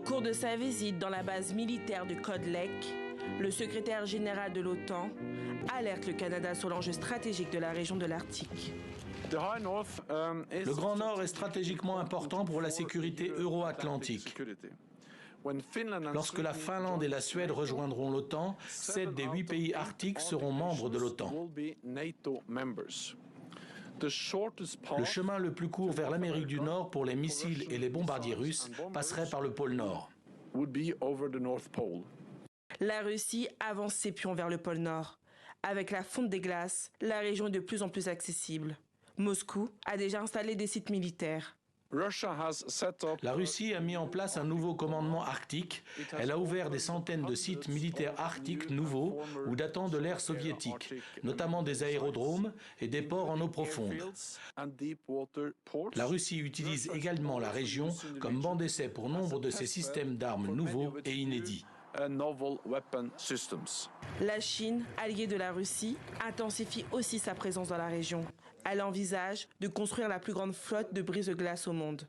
cours de sa visite dans la base militaire de Cod Lake, le secrétaire général de l'OTAN alerte le Canada sur l'enjeu stratégique de la région de l'Arctique. Le Grand Nord est stratégiquement important pour la sécurité euro-atlantique. Lorsque la Finlande et la Suède rejoindront l'OTAN, 7 des 8 pays arctiques seront membres de l'OTAN. Le chemin le plus court vers l'Amérique du Nord pour les missiles et les bombardiers russes passerait par le pôle Nord. La Russie avance ses pions vers le pôle Nord. Avec la fonte des glaces, la région est de plus en plus accessible. Moscou a déjà installé des sites militaires. La Russie a mis en place un nouveau commandement arctique. Elle a ouvert des centaines de sites militaires arctiques nouveaux ou datant de l'ère soviétique, notamment des aérodromes et des ports en eau profonde. La Russie utilise également la région comme banc d'essai pour nombre de ses systèmes d'armes nouveaux et inédits. La Chine, alliée de la Russie, intensifie aussi sa présence dans la région. Elle envisage de construire la plus grande flotte de brise-glace au monde.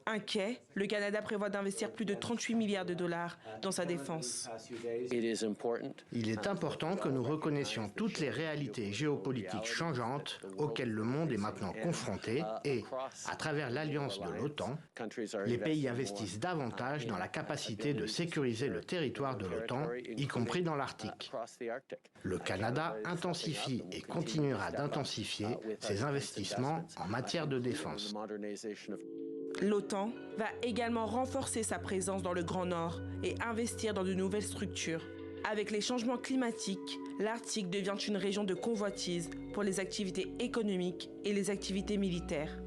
Inquiet, le Canada prévoit d'investir plus de 38 milliards de dollars dans sa défense. Il est important que nous reconnaissions toutes les réalités géopolitiques changeantes auxquelles le monde est maintenant confronté et, à travers l'alliance de l'OTAN, les pays investissent davantage dans la capacité de sécuriser le territoire de l'OTAN, y compris dans l'Arctique. Le Canada intensifie et continuera d'intensifier ses investissements en matière de défense. L'OTAN va également renforcer sa présence dans le Grand Nord et investir dans de nouvelles structures. Avec les changements climatiques, l'Arctique devient une région de convoitise pour les activités économiques et les activités militaires.